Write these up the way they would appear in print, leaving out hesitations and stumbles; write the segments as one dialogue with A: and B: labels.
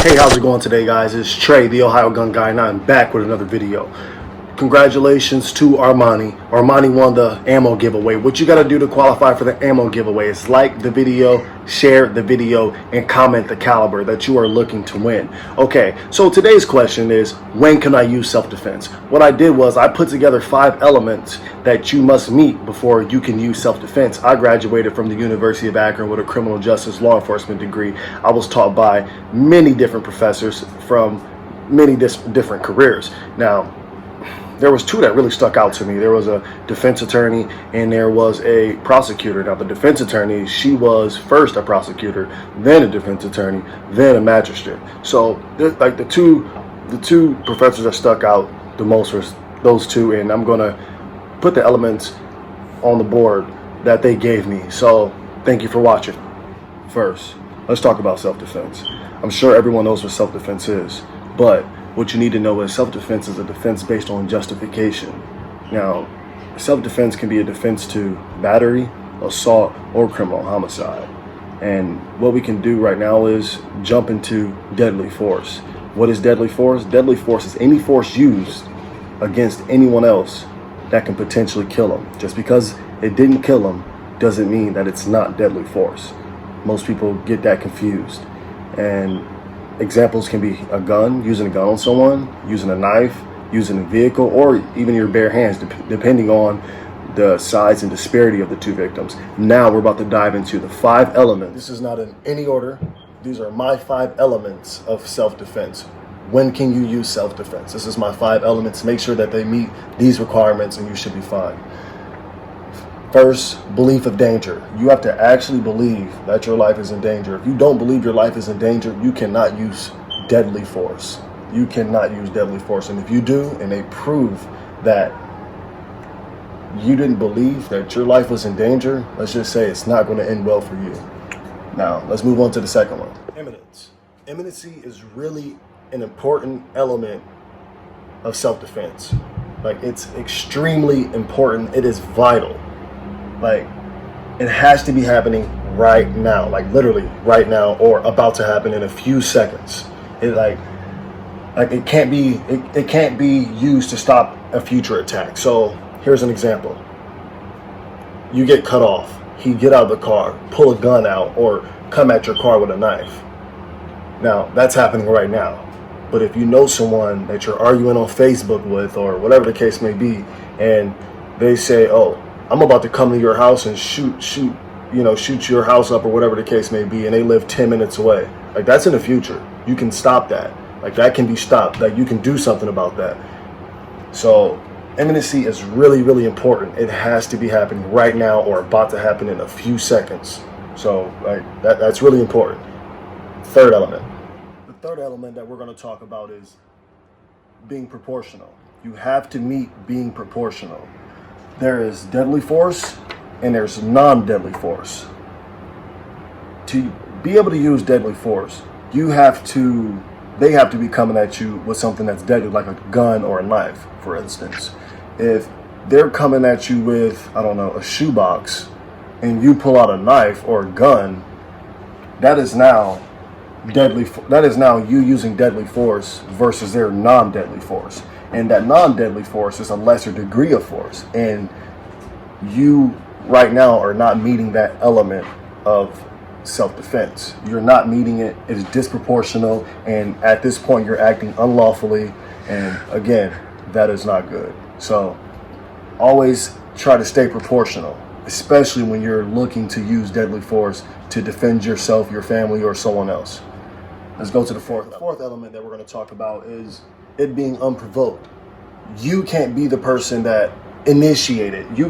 A: Hey, how's it going today, guys? It's Trey, the Ohio Gun Guy, and I'm back with another video. Congratulations to Armani. Armani won the ammo giveaway. What you got to do to qualify for the ammo giveaway is like the video, share the video, and comment the caliber that you are looking to win. Okay, so today's question is, when can I use self-defense? What I did was I put together 5 elements that you must meet before you can use self-defense. I graduated from the University of Akron with a criminal justice law enforcement degree. I was taught by many different professors from many different careers. Now, there was 2 that really stuck out to me. There was a defense attorney and there was a prosecutor. Now, the defense attorney, she was first a prosecutor, then a defense attorney, then a magistrate. So, like the two professors that stuck out the most were those 2, and I'm gonna put the elements on the board that they gave me. So, thank you for watching. First, let's talk about self-defense. I'm sure everyone knows what self-defense is, but what you need to know is self-defense is a defense based on justification. Now, self-defense can be a defense to battery, assault, or criminal homicide. And what we can do right now is jump into deadly force. What is deadly force? Deadly force is any force used against anyone else that can potentially kill them. Just because it didn't kill them doesn't mean that it's not deadly force. Most people get that confused. And examples can be a gun, using a gun on someone, using a knife, using a vehicle, or even your bare hands, depending on the size and disparity of the 2 victims. Now we're about to dive into the 5 elements. This is not in any order. These are my 5 elements of self-defense. When can you use self-defense? This is my 5 elements. Make sure that they meet these requirements and you should be fine. First, belief of danger. You have to actually believe that your life is in danger. If you don't believe your life is in danger, you cannot use deadly force. You cannot use deadly force. And if you do, and they prove that you didn't believe that your life was in danger, let's just say it's not going to end well for you. Now, let's move on to the second one. Imminence. Imminency is really an important element of self-defense. Like, it's extremely important. It is vital. Like, it has to be happening right now, like literally right now, or about to happen in a few seconds. It can't be used to stop a future attack. So here's an example. You get cut off. He get out of the car, pull a gun out, or come at your car with a knife. Now, that's happening right now. But if you know someone that you're arguing on Facebook with, or whatever the case may be, and they say, "Oh, I'm about to come to your house and shoot your house up," or whatever the case may be, and they live 10 minutes away. Like, that's in the future. You can stop that. Like, that can be stopped. Like, you can do something about that. So imminency is really, really important. It has to be happening right now or about to happen in a few seconds. So like that's really important. Third element. The third element that we're going to talk about is being proportional. You have to meet being proportional. There is deadly force and there's non-deadly force. To be able to use deadly force, they have to be coming at you with something that's deadly, like a gun or a knife, for instance. If they're coming at you with, I don't know, a shoebox, and you pull out a knife or a gun, that is now deadly. That is now you using deadly force versus their non-deadly force. And that non-deadly force is a lesser degree of force. And you right now are not meeting that element of self-defense. You're not meeting it. It is disproportional. And at this point, you're acting unlawfully. And again, that is not good. So always try to stay proportional, especially when you're looking to use deadly force to defend yourself, your family, or someone else. Let's go to the fourth. The fourth element that we're going to talk about is it being unprovoked. You can't be the person that initiated. You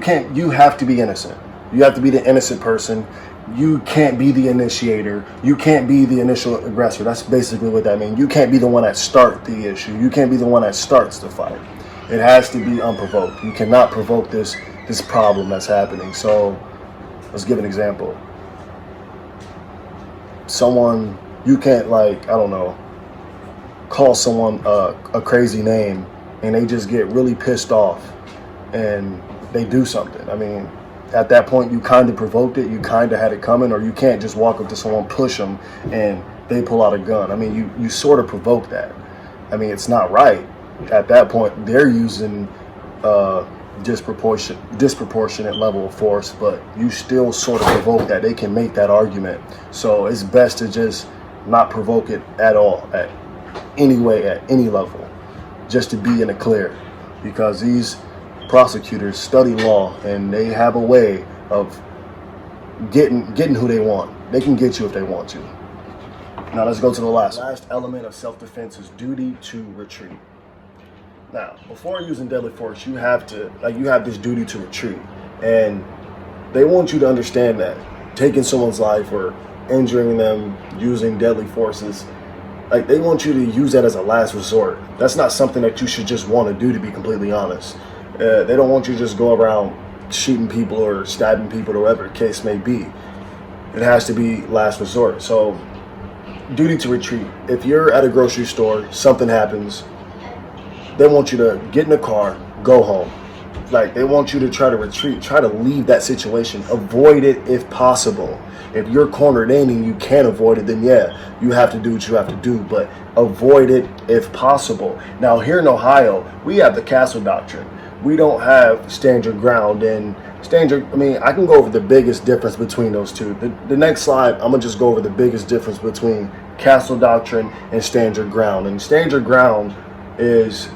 A: have to be innocent. You have to be the innocent person. You can't be the initiator. You can't be the initial aggressor. That's basically what that means. You can't be the one that starts the issue. You can't be the one that starts the fight. It has to be unprovoked. You cannot provoke this problem that's happening. So let's give an example. Someone, you can't, like, I don't know, call someone a crazy name and they just get really pissed off and they do something. I mean, at that point, you kind of provoked it, you kind of had it coming, or you can't just walk up to someone, push them, and they pull out a gun. I mean, you sort of provoke that. I mean, it's not right. At that point, they're using disproportionate level of force, but you still sort of provoke that. They can make that argument. So it's best to just not provoke it at all, at any way, at any level, just to be in the clear. Because these prosecutors study law, and they have a way of getting who they want. They can get you if they want to. Now let's go to the last element of self-defense is duty to retreat. Now, before using deadly force, you have this duty to retreat, and they want you to understand that taking someone's life or injuring them using deadly forces, like, they want you to use that as a last resort. That's not something that you should just want to do, to be completely honest. They don't want you to just go around shooting people or stabbing people or whatever the case may be. It has to be last resort. So, duty to retreat. If you're at a grocery store, something happens, they want you to get in the car, go home. Like, they want you to try to retreat, try to leave that situation, avoid it if possible. If you're cornered in and you can't avoid it, then yeah, you have to do what you have to do, but avoid it if possible. Now, here in Ohio, we have the castle doctrine. We don't have stand your ground, and I can go over the biggest difference between those two. The next slide, I'm gonna just go over the biggest difference between castle doctrine and stand your ground. And stand your ground is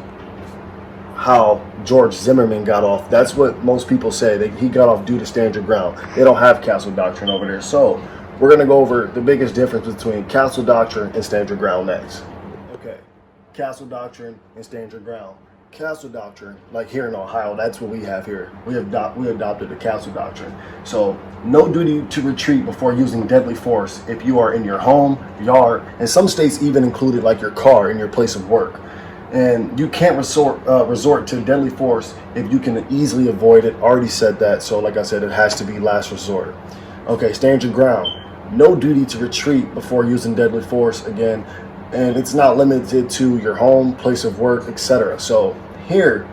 A: how George Zimmerman got off. That's what most people say, that he got off due to stand your ground. They don't have castle doctrine over there. So we're going to go over the biggest difference between castle doctrine and stand your ground next. Okay, castle doctrine and stand your ground. Castle doctrine, like here in Ohio, that's what we have here. We adopted the castle doctrine. So no duty to retreat before using deadly force if you are in your home, yard, and some states even included like your car in your place of work. And you can't resort to deadly force if you can easily avoid it. Already said that. So like I said, it has to be last resort. Okay, stand your ground. No duty to retreat before using deadly force again. And it's not limited to your home, place of work, etc. So here,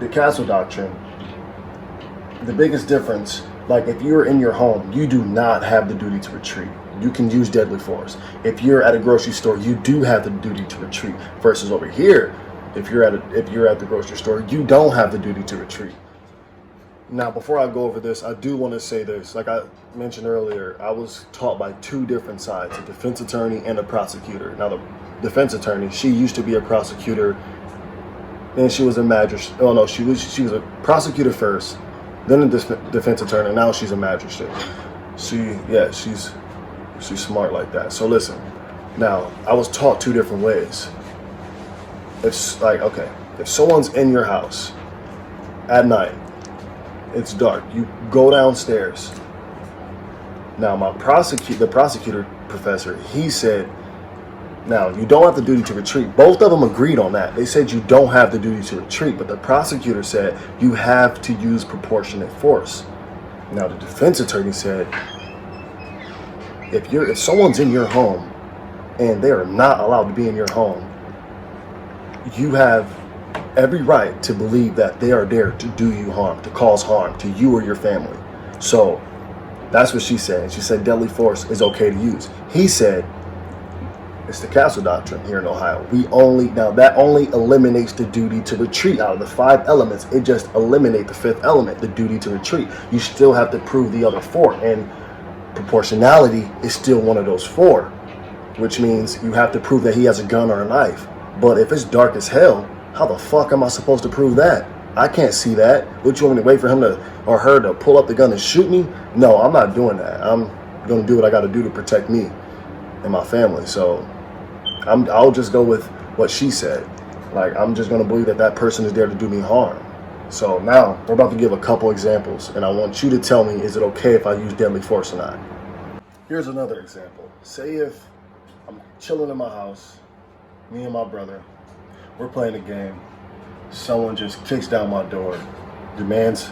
A: the castle doctrine, the biggest difference, like if you're in your home, you do not have the duty to retreat. You can use deadly force. If you're at a grocery store, you do have the duty to retreat. Versus over here, if you're at the grocery store, you don't have the duty to retreat. Now, before I go over this, I do want to say this. Like I mentioned earlier, I was taught by two different sides, a defense attorney and a prosecutor. Now, the defense attorney, she used to be a prosecutor, and she was a magistrate. Oh no, she was a prosecutor first, then a defense attorney. Now she's a magistrate. She's smart like that. So listen, now I was taught two different ways. It's like, okay, if someone's in your house at night, it's dark, you go downstairs. Now the prosecutor professor, he said, now you don't have the duty to retreat. Both of them agreed on that. They said you don't have the duty to retreat, but the prosecutor said you have to use proportionate force. Now the defense attorney said, if someone's in your home and they are not allowed to be in your home, you have every right to believe that they are there to do you harm, to cause harm to you or your family. So that's what she said. She said deadly force is okay to use. He said it's the castle doctrine here in Ohio. That only eliminates the duty to retreat. Out of the 5 elements, it just eliminates the 5th element, the duty to retreat. You still have to prove the other 4, and proportionality is still one of those 4, which means you have to prove that he has a gun or a knife. But if it's dark as hell, how the fuck am I supposed to prove that? I can't see that. Would you want me to wait for him or her to pull up the gun and shoot me? No, I'm not doing that. I'm going to do what I got to do to protect me and my family. So I'll just go with what she said. Like, I'm just going to believe that that person is there to do me harm. So now we're about to give a couple examples, and I want you to tell me, is it okay if I use deadly force or not? Here's another example. Say if I'm chilling in my house, me and my brother, we're playing a game. Someone just kicks down my door, demands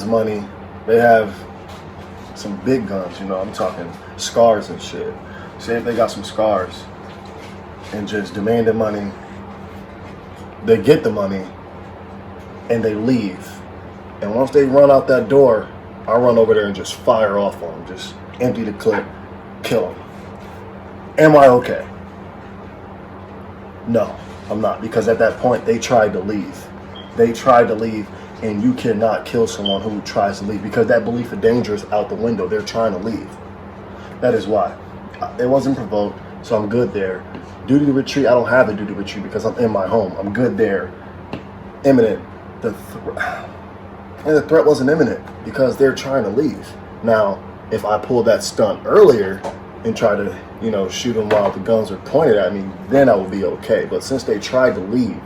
A: money. They have some big guns, I'm talking scars and shit. Say if they got some scars and just demanded money, they get the money and they leave. And once they run out that door, I run over there and just fire off on them, just empty the clip, kill him. Am I okay? No, I'm not, because at that point they tried to leave. They tried to leave, and you cannot kill someone who tries to leave, because that belief of danger is out the window. They're trying to leave. That is why. It wasn't provoked, so I'm good there. Duty to retreat, I don't have a duty to retreat because I'm in my home. I'm good there. Imminent. And the threat wasn't imminent because they're trying to leave. Now, if I pulled that stunt earlier and tried to, shoot them while the guns were pointed at me, then I would be okay. But since they tried to leave,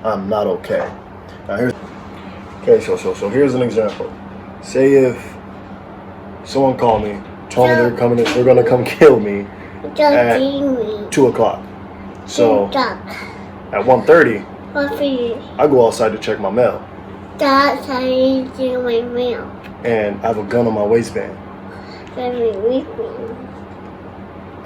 A: I'm not okay. Now so here's an example. Say if someone called me, told me they're gonna come kill me at 2 o'clock. So at 1:30, I go outside to check my mail.
B: That's how you do my mail.
A: And I have a gun on my waistband.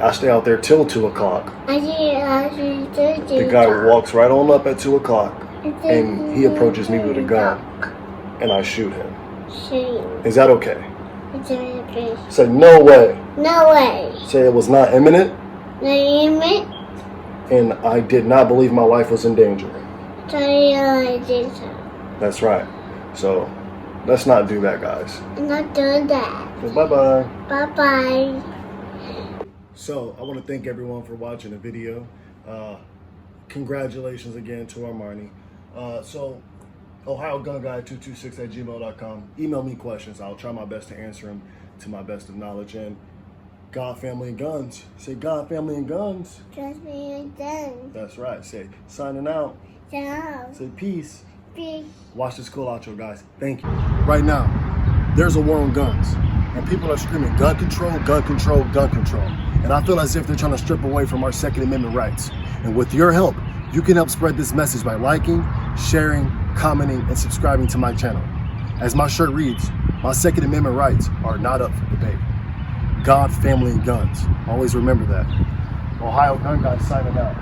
A: I stay out there till 2 o'clock. The guy walks right on up at 2 o'clock, and he approaches me with a gun, and I shoot him. Is that okay? Say no way.
B: No way.
A: Say it was not imminent.
B: Not imminent.
A: And I did not believe my life was in danger. That's right. So let's not do that, guys.
B: I'm not doing that.
A: Bye-bye.
B: Bye-bye.
A: So I want to thank everyone for watching the video. Congratulations again to Armani. So OhioGunGuy226@gmail.com. Email me questions. I'll try my best to answer them to my best of knowledge. And God, family, and guns. Say God, family, and guns.
B: Trust me and guns.
A: That's right. Say signing out.
B: Ciao.
A: Say peace.
B: Peace.
A: Watch this cool outro, guys. Thank you. Right now, there's a war on guns. And people are screaming gun control, gun control, gun control. And I feel as if they're trying to strip away from our Second Amendment rights. And with your help, you can help spread this message by liking, sharing, commenting, and subscribing to my channel. As my shirt reads, my Second Amendment rights are not up for debate. God, family, and guns. Always remember that. Ohio Gun Guy signing out.